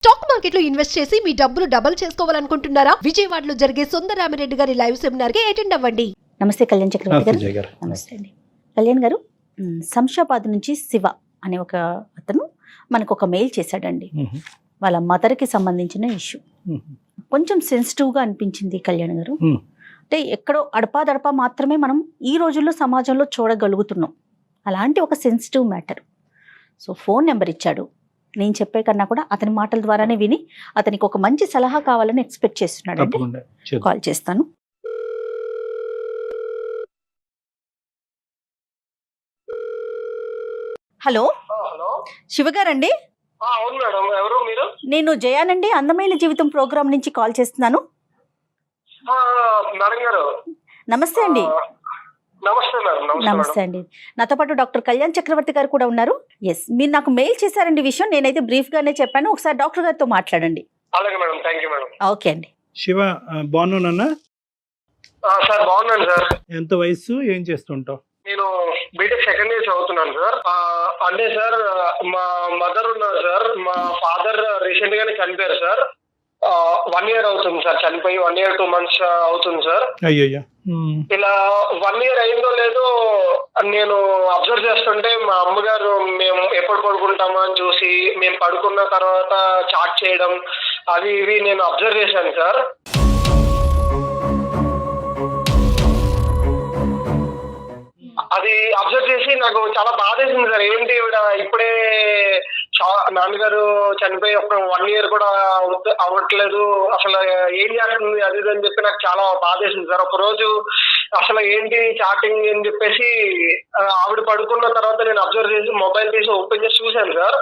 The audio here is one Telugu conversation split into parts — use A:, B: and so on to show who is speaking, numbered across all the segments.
A: స్టాక్ మార్కెట్లో ఇన్వెస్ట్ చేసి మీ డబ్బులు డబుల్ చేసుకోవాలనుకుంటున్నారా? విజయవాడలో జరిగే సుందరరామిరెడ్డి గారి లైవ్ సెమినార్ కి అటెండ్ అవ్వండి.
B: నమస్తే కళ్యాణ్ చక్రవర్తి
C: విజయ్
B: గారు.
C: గారు.
B: నమస్తే అండి కళ్యాణ్ గారు. శంషాబాద్ నుంచి శివ అనే ఒక అతను మనకు ఒక మెయిల్ చేశాడండి. వాళ్ళ మదర్కి సంబంధించిన ఇష్యూ కొంచెం సెన్సిటివ్గా అనిపించింది కళ్యాణ్ గారు. అంటే ఎక్కడో అడపాదడపా మాత్రమే మనం ఈ రోజుల్లో సమాజంలో చూడగలుగుతున్నాం అలాంటి ఒక sensitive matter. So phone number ఇచ్చాడు. నేను చెప్పే కన్నా కూడా అతని మాటల ద్వారానే విని అతనికి ఒక మంచి సలహా కావాలని ఎక్స్పెక్ట్ చేస్తున్నాడు అండి. కాల్ చేస్తాను. హలో
D: హలో
B: శివగారండి.
D: అవును మేడం, ఎవరు మీరు?
B: నేను జయానండి, అందమైన జీవితం ప్రోగ్రామ్ నుంచి కాల్ చేస్తున్నాను.
D: మేడం గారు
B: నమస్తే అండి.
D: నమస్తే మేడం.
B: నమస్తే అండి. నాతో పాటు డాక్టర్ కళ్యాణ్ చక్రవర్తి గారు కూడా ఉన్నారు. ఎస్, మీరు నాకు మెయిల్ చేశారండి విషయం. నేనైతే బ్రీఫ్ గానే చెప్పాను. ఒకసారి డాక్టర్ గారితో మాట్లాడండి.
D: అలాగే madam, thank you madam.
B: Okay అండి.
C: శివ, బాగున్నానన్నా?
D: సార్ బాగున్నాను సార్.
C: ఎంత వయసు, ఏం చేస్తుంటావు?
D: నేను బీటెక్ సెకండ్ ఇయర్ చదువుతున్నాను సార్. అంటే సార్ మా మదర్ ఉన్నారు సార్. మా ఫాదర్ రీసెంట్ గానే చనిపోయారు సార్. 1 year అవుతుంది సార్, చనిపోయి 1 year 2 months అవుతుంది సార్.
C: అయ్యయ్యా.
D: ఇలా 1 year అయిందో లేదో నేను అబ్జర్వ్ చేస్తుంటే మా అమ్మగారు మేము ఎప్పుడు పడుకుంటామా అని చూసి మేము పడుకున్న తర్వాత చాట్ చేయడం అవి ఇవి నేను అబ్జర్వ్ చేశాను సార్. అది అబ్జర్వ్ చేసి నాకు చాలా బాధ వేసింది సార్. ఏంటి ఇప్పుడే నాన్నగారు చనిపోయి ఒక 1 year కూడా అవ్వట్లేదు, అసలు ఏం చేస్తుంది అది ఇది అని చెప్పి నాకు చాలా బాధ వేసింది సార్. ఒక రోజు అసలు ఏంటి చాటింగ్ అని చెప్పేసి ఆవిడ పడుకున్న తర్వాత నేను అబ్జర్వ్ చేసి మొబైల్ తీసి ఓపెన్ చేసి చూశాను సార్.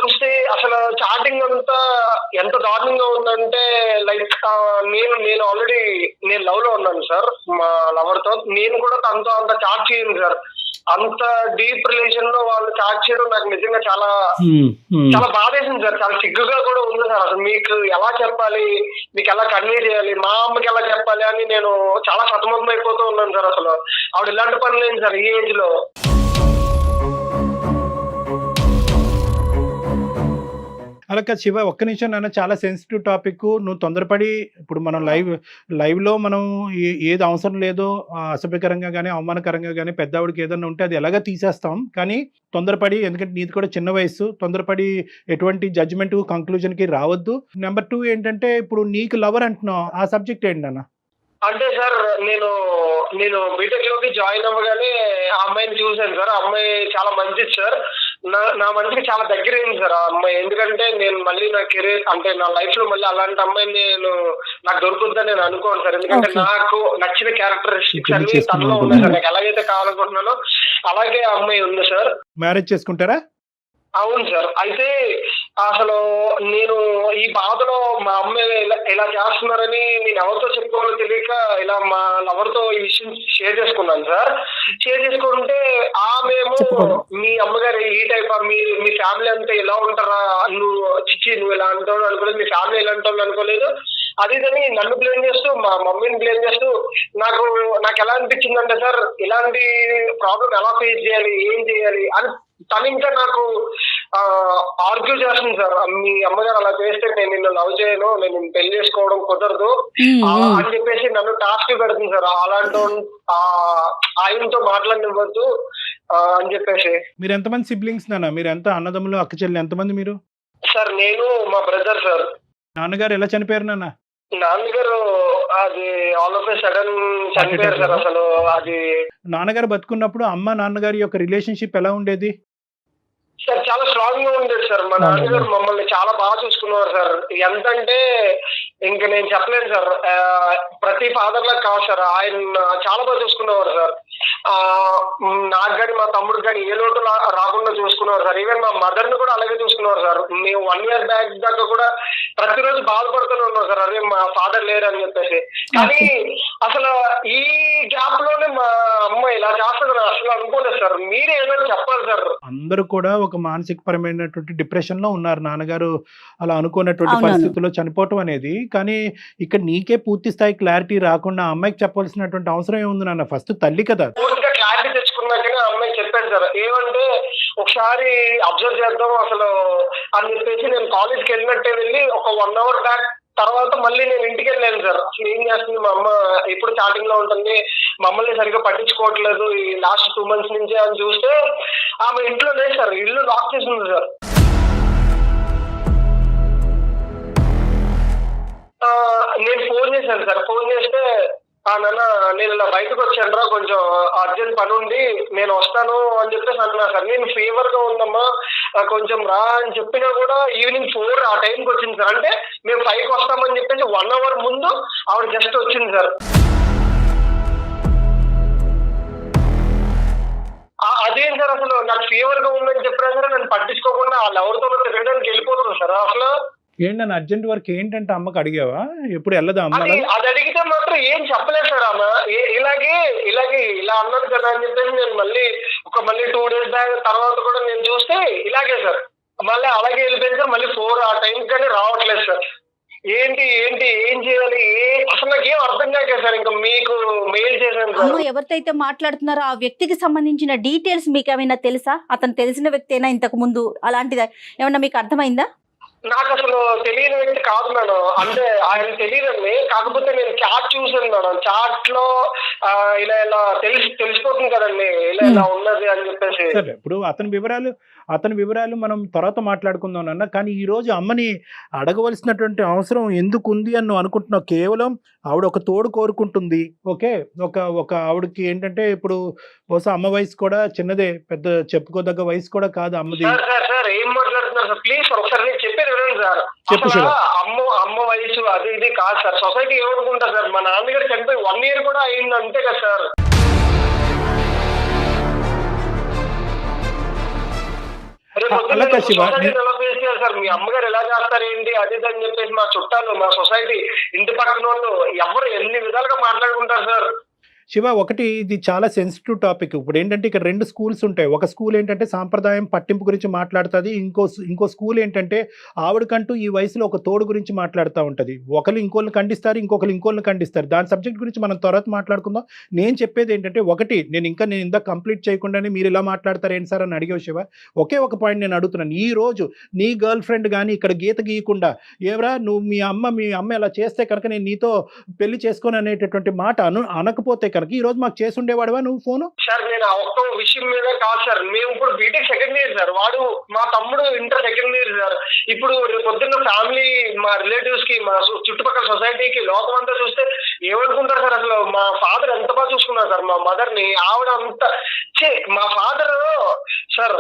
D: చూస్తే అసలు చాటింగ్ అంతా ఎంత దారుణంగా ఉందంటే లైక్ నేను ఆల్రెడీ లవ్ లో ఉన్నాను సార్ మా లవర్ తో. నేను కూడా తనతో అంత చాట్ చేయను సార్. అంత డీప్ రిలేషన్ లో వాళ్ళు చాట్ చేయడం నాకు నిజంగా చాలా చాలా బాధేసింది సార్. చాలా సిగ్గుగా కూడా ఉంది సార్. అసలు మీకు ఎలా చెప్పాలి, మీకు ఎలా కన్వే చేయాలి, మా అమ్మకి ఎలా చెప్పాలి అని నేను చాలా సతమతం అయిపోతూ ఉన్నాను సార్. అసలు ఆవిడ ఇలాంటి పని లేదు సార్ ఈ ఏజ్ లో.
C: అలా కాదు శివ, ఒక్క నిమిషం నాన్న, చాలా సెన్సిటివ్ టాపిక్. నువ్వు తొందరపడి ఇప్పుడు మనం లైవ్లో మనం ఏది అవసరం లేదో అసభ్యకరంగా కానీ అవమానకరంగా కానీ పెద్దవాడికి ఏదన్నా ఉంటే అది ఎలాగ తీసేస్తాం. కానీ తొందరపడి, ఎందుకంటే నీది కూడా చిన్న వయసు, తొందరపడి ఎటువంటి జడ్జిమెంట్ కంక్లూజన్కి రావద్దు. నెంబర్ 2 ఏంటంటే ఇప్పుడు నీకు లవర్ అంటున్నావు, ఆ సబ్జెక్ట్ ఏంటి నాన్న?
D: అంటే సార్ నేను బీటెక్ లోకి జాయిన్ అవ్వగానే ఆ అమ్మాయిని చూశాను సార్. ఆ అమ్మాయి చాలా మంచిది సార్. నా మనసుకి చాలా దగ్గర అయింది సార్ ఆ అమ్మాయి. ఎందుకంటే నేను మళ్ళీ నా కెరీర్ అంటే నా లైఫ్ లో మళ్ళీ అలాంటి అమ్మాయిని నాకు దొరుకుతుందని నేను అనుకోను సార్. ఎందుకంటే నాకు నచ్చిన క్యారెక్టరిస్టిక్స్ అన్ని తనలో ఉన్నాయి సార్. నాకు ఎలాగైతే కావాలనుకుంటున్నానో అలాగే ఆ అమ్మాయి ఉంది సార్.
C: మ్యారేజ్ చేసుకుంటారా?
D: అవును సార్. అయితే అసలు నేను ఈ బాధలో మా అమ్మ ఇలా చేస్తున్నారని నేను ఎవరితో చెప్పుకోవాలో తెలియక ఇలా మా లవర్ తో ఈ విషయం షేర్ చేసుకున్నాను సార్. షేర్ చేసుకుంటే ఆమెమో మీ అమ్మగారు ఈ టైప్ మీ ఫ్యామిలీ అంతా ఇలా ఉంటారా, నువ్వు ఇలా అంటావు అనుకోలేదు, మీ ఫ్యామిలీ ఇలా అంటావు అనుకోలేదు, అది ఇదని నన్ను బ్లేమ్ చేస్తూ మా మమ్మీని బ్లేమ్ చేస్తూ నాకు ఎలా అనిపించింది అంటే సార్, ఇలాంటి ప్రాబ్లం ఎలా ఫేస్ చేయాలి, ఏం చేయాలి అని తను ఇంకా నాకు ఆర్గ్యూ చేస్తుంది సార్. మీ అమ్మగారు అలా చేస్తే నేను నిన్ను లవ్ చేయను, నేను పెళ్లి చేసుకోవడం కుదరదు అని చెప్పేసి నన్ను టాస్క్ పెడుతుంది సార్. అలాంటి ఆయనతో మాట్లాడనివ్వద్దు అని చెప్పేసి.
C: మీరు ఎంతమంది సిబ్లింగ్స్ నాన్న? మీరు ఎంత అన్నదమ్ములు, అక్క చెల్లి ఎంతమంది మీరు?
D: సార్ నేను మా బ్రదర్ సార్.
C: నాన్నగారు ఎలా చనిపోయారు నాన్న?
D: నాన్నగారు అది ఆల్ ఆఫ్ ఎ సడన్ చనిపోయారు సార్. అసలు అది
C: నాన్నగారు బతుకున్నప్పుడు అమ్మ నాన్నగారి యొక్క రిలేషన్షిప్ ఎలా ఉండేది
D: సార్? చాలా స్ట్రాంగ్ గా ఉండేది సార్. మా నాన్నగారు మమ్మల్ని చాలా బాగా చూసుకున్నారు సార్. ఎంతంటే ఇంకా నేను చెప్పలేను సార్. ప్రతి ఫాదర్ లా కాదు సార్, ఆయన చాలా బాగా చూసుకునేవారు సార్. నాకు కానీ మా తమ్ముడు కానీ ఏ లోటు రాకుండా చూసుకున్నారు సార్. ఈవెన్ మా మదర్ ని కూడా అలాగే చూసుకున్నారు సార్. మేము 1 year బ్యాక్ దాకా కూడా ప్రతిరోజు బాధపడుతూనే ఉన్నాం సార్, అదే మా ఫాదర్ లేరు అని చెప్పేసి. కానీ అసలు ఈ గ్యాప్ లోనే మా అమ్మ ఇలా చేస్తుంది అసలు అనుకోలేదు సార్. మీరే ఏమైనా చెప్పాలి సార్.
C: అందరూ కూడా ఒక మానసిక పరమైనటువంటి డిప్రెషన్ లో ఉన్నారు. నాన్నగారు అలా అనుకున్నటువంటి పరిస్థితుల్లో చనిపోవటం అనేది. కానీ ఇక్కడ నీకే పూర్తి స్థాయి క్లారిటీ రాకుండా అమ్మాయికి చెప్పాల్సినటువంటి అవసరం ఏముంది నాన్న? ఫస్ట్ తల్లి కదా.
D: పూర్తిగా క్లారిటీ తెచ్చుకున్నాకనే అమ్మాయికి చెప్పాను సార్. ఏమంటే ఒకసారి అబ్జర్వ్ చేద్దాం అసలు అని చెప్పేసి నేను కాలేజ్కి వెళ్ళినట్టే వెళ్ళి ఒక 1 hour బ్యాక్ తర్వాత మళ్ళీ నేను ఇంటికి వెళ్ళాను సార్. అసలు ఏం చేస్తుంది మా అమ్మ, ఎప్పుడు చాటింగ్ లో ఉంటుంది, మమ్మల్ని సరిగ్గా పట్టించుకోవట్లేదు ఈ లాస్ట్ 2 months నుంచి అని చూస్తే ఆమె ఇంట్లో లేదు సార్, ఇల్లు లాక్ చేసి ఉంది సార్. నేను ఫోన్ చేశాను సార్, ఫోన్ చేస్తే నాన్న నేను ఇలా బయటకు వచ్చాను రా, కొంచెం అర్జెంట్ పని ఉంది నేను వస్తాను అని చెప్పేసి అన్నా సార్. నేను ఫీవర్ గా ఉందమ్మా కొంచెం రా అని చెప్పినా కూడా ఈవినింగ్ 4 ఆ టైంకి వచ్చింది సార్. అంటే మేము 5కి వస్తామని చెప్పేసి 1 hour ముందు ఆవిడ జస్ట్ వచ్చింది సార్. అదేం సార్ అసలు నాకు ఫీవర్ గా ఉందని చెప్పినా సరే నన్ను పట్టించుకోకుండా వాళ్ళు ఎవరితో తిరగడానికి వెళ్ళిపోతుంది సార్. అసలు
C: ఏంటన్నా అర్జెంట్ వర్క్ ఏంటంటే అమ్మకి అడిగావా? ఎప్పుడు వెళ్ళదా అమ్మ?
D: అది అడిగితే మాత్రం ఏం చెప్పలేదు సార్ ఆమె. ఇలాగే ఇలా అన్నది కదా అని చెప్పేసి నేను మళ్ళీ 2 days బ్యాక్ తర్వాత కూడా నేను చూస్తే ఇలాగే సార్, మళ్ళీ అలాగే వెళ్ళిపోయింది సార్. మళ్ళీ 4 ఆ టైంకి కానీ రావట్లేదు సార్. ఏంటి ఏం చేయాలి అసలు నాకు ఏం అర్థం కాక సార్ ఇంకా మీకు మెయిల్ చేశాను సార్.
B: ఎవరితో అయితే మాట్లాడుతున్నారో ఆ వ్యక్తికి సంబంధించిన డీటెయిల్స్ మీకు ఏమైనా తెలుసా? అతను తెలిసిన వ్యక్తి అయినా ఇంతకు ముందు అలాంటిది ఏమన్నా మీకు అర్థమైందా?
D: నాకు అసలు తెలియని వ్యక్తి కాదు మేడం, అంటే ఆయన తెలియదండి. కాకపోతే నేను చాట్ చూసాను మేడం, చాట్ లో ఇలా తెలిసిపోతుంది కదండి ఇలా ఉన్నది అని చెప్పేసి.
C: సరే, ఇప్పుడు అతని వివరాలు మనం తర్వాత మాట్లాడుకుందాం అన్న. కానీ ఈ రోజు అమ్మని అడగవలసినటువంటి అవసరం ఎందుకు ఉంది అని నువ్వు అనుకుంటున్నావు? కేవలం ఆవిడ ఒక తోడు కోరుకుంటుంది. ఓకే, ఒక ఆవిడకి ఏంటంటే ఇప్పుడు బహుశా అమ్మ వయసు కూడా చిన్నదే, పెద్ద చెప్పుకోదగ్గ వయసు కూడా కాదు అమ్మది.
D: సార్ ఏం మాట్లాడుతున్నారు సార్? ప్లీజ్ ఒకసారి నేను చెప్పేది వినండి సార్. అమ్మ వయసు అది ఇది కాదు సార్. సొసైటీ ఏమనుకుంటారు సార్, మా నాన్నగారు చనిపోయి 1 year కూడా అయింది అంతే కదా సార్. ఎలా ఫేస్ చేయాలి సార్? మీ అమ్మగారు ఎలా చేస్తారు ఏంటి అది అని చెప్పేసి మా చుట్టాలు, మా సొసైటీ, ఇంటి పక్కన వాళ్ళు ఎవరు ఎన్ని విధాలుగా మాట్లాడుకుంటారు సార్.
C: శివ, ఒకటి ఇది చాలా సెన్సిటివ్ టాపిక్. ఇప్పుడు ఏంటంటే ఇక్కడ 2 schools ఉంటాయి. ఒక స్కూల్ ఏంటంటే సాంప్రదాయం పట్టింపు గురించి మాట్లాడుతుంది, ఇంకో స్కూల్ ఏంటంటే ఆవిడకంటూ ఈ వయసులో ఒక తోడు గురించి మాట్లాడుతూ ఉంటుంది. ఒకరు ఇంకోళ్ళని ఖండిస్తారు, ఇంకోళ్ళని ఖండిస్తారు. దాని సబ్జెక్ట్ గురించి మనం తర్వాత మాట్లాడుకుందాం. నేను చెప్పేది ఏంటంటే నేను ఇందా కంప్లీట్ చేయకుండానే మీరు ఇలా మాట్లాడతారు ఏంటి సార్ అని అడిగావు శివ. ఒకే ఒక పాయింట్ నేను అడుగుతున్నాను. ఈ రోజు నీ గర్ల్ ఫ్రెండ్ కానీ ఇక్కడ గీత గీయకుండా ఏవరా నువ్వు మీ అమ్మ ఇలా చేస్తే కనుక నేను నీతో పెళ్లి చేసుకోను అనేటటువంటి మాట అనకపోతే కనుక ఈ రోజు మాకు చేసి ఉండేవాడువా నువ్వు ఫోను?
D: సార్ నేను ఒక్క విషయం మీద కాదు సార్, మేము ఇప్పుడు బీటెక్ 2nd year సార్, వాడు మా తమ్ముడు ఇంటర్ 2nd year సార్. ఇప్పుడు పొద్దున్న ఫ్యామిలీ, మా రిలేటివ్స్ కి, మా చుట్టుపక్కల సొసైటీకి, లోకం అంతా చూస్తే ఏమనుకుంటారు సార్? అసలు మా ఫాదర్ ఎంత బాగా చూసుకున్నారు సార్ మా మదర్ ని. ఆవిడ అంత మా ఫాదర్ సార్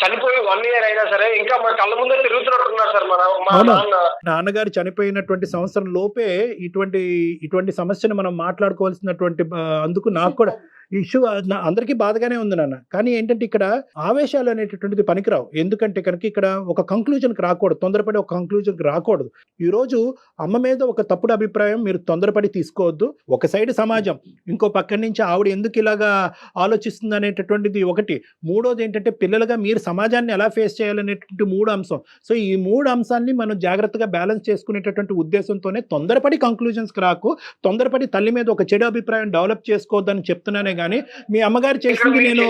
D: చనిపోయి 1 year అయినా సరే ఇంకా మా కళ్ళ ముందే తిరుగుతున్నట్టున్నారు సార్ మా
C: నాన్నగారు చనిపోయినటువంటి సంవత్సరం లోపే ఇటువంటి సమస్యను మనం మాట్లాడుకోవాల్సినటువంటి అందుకు నాకు కూడా ఇష్యూ అందరికీ బాధగానే ఉంది నాన్న. కానీ ఏంటంటే ఇక్కడ ఆవేశాలు అనేటటువంటిది పనికిరావు. ఎందుకంటే కనుక ఇక్కడ ఒక కంక్లూజన్కి రాకూడదు, తొందరపడి ఒక కంక్లూజన్కి రాకూడదు. ఈరోజు అమ్మ మీద ఒక తప్పుడు అభిప్రాయం మీరు తొందరపడి తీసుకోవద్దు. ఒక సైడ్ సమాజం, ఇంకో పక్క నుంచి ఆవిడ ఎందుకు ఇలాగా ఆలోచిస్తుంది అనేటటువంటిది ఒకటి. మూడోది ఏంటంటే పిల్లలుగా మీరు సమాజాన్ని ఎలా ఫేస్ చేయాలనేటువంటి 3 అంశం. సో ఈ 3 అంశాన్ని మనం జాగ్రత్తగా బ్యాలెన్స్ చేసుకునేటటువంటి ఉద్దేశంతోనే తొందరపడి కంక్లూజన్స్కి రాకు, తొందరపడి తల్లి మీద ఒక చెడు అభిప్రాయం డెవలప్ చేసుకోవద్దని చెప్తున్నానే కానీ మీ అమ్మగారు చేసింది నేను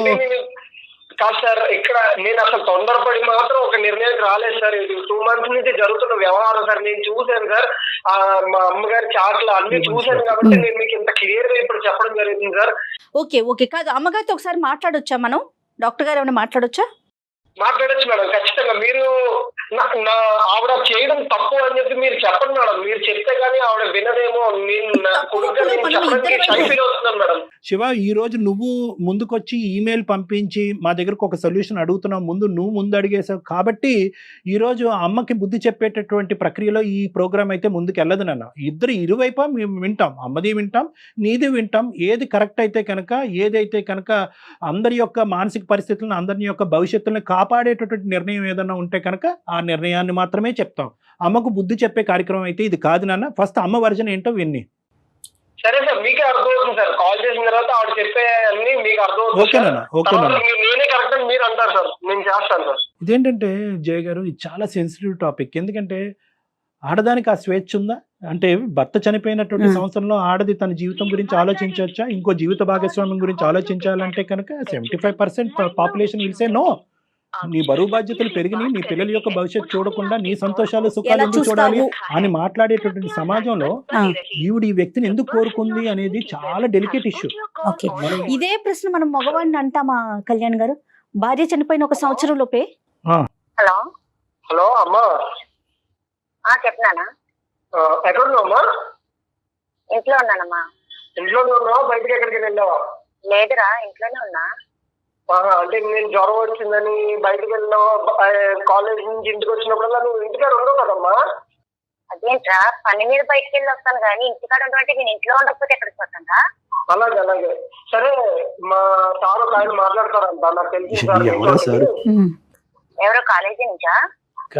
D: కాదు సార్. ఇక్కడ నేను అసలు తొందరపడి మాత్రం ఒక నిర్ణయానికి రాలేదు సార్. ఇది 2 months నుంచి జరుగుతున్న వ్యవహారం సార్. నేను చూశాను సార్, మా అమ్మగారి చాట్లు అన్ని చూశాను కాబట్టి నేను మీకు ఇంత క్లియర్ గా ఇప్పుడు చెప్పడం జరుగుతుంది సార్.
B: ఓకే కాదు, అమ్మగారితో ఒకసారి మాట్లాడొచ్చా మనం? డాక్టర్ గారు ఏమైనా మాట్లాడొచ్చా?
D: మాట్లాడచ్చు మేడం, ఖచ్చితంగా. మీరు ఆవిడ చేయడం తప్పు అని చెప్పి మీరు చెప్పండి మేడం. మీరు చెప్తే గానీ ఆవిడ వినదేమో. మేడం
C: శివ, ఈ రోజు నువ్వు ముందుకొచ్చి ఈమెయిల్ పంపించి మా దగ్గరకు ఒక సొల్యూషన్ అడుగుతున్నావు, నువ్వు ముందు అడిగేసావు కాబట్టి ఈ రోజు అమ్మకి బుద్ధి చెప్పేటటువంటి ప్రక్రియలో ఈ ప్రోగ్రామ్ అయితే ముందుకు వెళ్ళదు నాన్న. ఇరువైపు మేము వింటాం, అమ్మది వింటాం, నీది వింటాం. ఏది కరెక్ట్ అయితే కనుక, ఏదైతే కనుక అందరి యొక్క మానసిక పరిస్థితులను, అందరి యొక్క భవిష్యత్తులను కాపాడేటటువంటి నిర్ణయం ఏదన్నా ఉంటే కనుక ఆ నిర్ణయాన్ని మాత్రమే చెప్తాం. అమ్మకు బుద్ధి చెప్పే కార్యక్రమం అయితే ఇది కాదు నాన్న. ఫస్ట్ అమ్మ వర్జన్ ఏంటో విన్ని.
D: సరే సార్, మీకే అర్థమవుతుంది సార్. కాల్ చేసిన తర్వాత ఆవిడ చెప్పే అన్ని మీకు అర్థమవుతుంది. నేనే కరెక్ట్ అని మీరు అంటారు సార్, నేను చేస్తాను సార్.
C: ఇదేంటంటే జయ గారు, ఇది చాలా సెన్సిటివ్ టాపిక్. ఎందుకంటే ఆడదానికి ఆ స్వేచ్ఛ ఉందా? అంటే భర్త చనిపోయినటువంటి సంవత్సరంలో ఆడది తన జీవితం గురించి ఆలోచించవచ్చా? ఇంకో జీవిత భాగస్వామ్యం గురించి ఆలోచించాలంటే కనుక 75% పాపులేషన్ విల్సే నో. నీ బరువు బాధ్యతలు పెరిగినాయి, నీ పిల్లల యొక్క భవిష్యత్తు చూడకుండా నీ సంతోషాలు సుఖాలు ఎందుకు చూడాలి అని మాట్లాడేటటువంటి సమాజంలో ఈవిడ ఈ వ్యక్తిని ఎందుకు కోరుకుంది అనేది చాలా డెలికేట్ ఇష్యూ.
B: ఓకే, ఇదే ప్రశ్న మనం మగవాడిని అంటామా కళ్యాణ్ గారు? భార్య చనిపోయిన 1 సంవత్సరం లోపే.
E: హలో
D: హలో అమ్మా,
E: చెప్పినానా?
D: ఎక్కడ ఉన్నావమ్మా?
E: ఇంట్లో ఉన్నానమ్మా.
D: ఇంట్లోనే ఉన్నావా? బయటకి ఎక్కడికి వెళ్ళావా?
E: లేదురా, ఇంట్లోనే ఉన్నా.
D: అంటే నేను జ్వరం వచ్చిందని బయటకు వెళ్ళావా? కాలేజ్ నుంచి ఇంటికి వచ్చినప్పుడల్లా నువ్వు ఇంటికాడ ఉండవు కదమ్మా?
E: అదేంట్రా, పని మీద బయటకు వెళ్ళి వస్తాను కానీ ఇంటికాడ ఉండమంటే నేను ఇంట్లో ఉండకపోతే ఎక్కడికి పోతాను?
D: అలాగే అలాగే, సరే. మా సార్ ఒక ఆయన మాట్లాడతారంట, నాకు తెలిసిన సార్.
E: ఎవరో కాలేజీ నుంచా?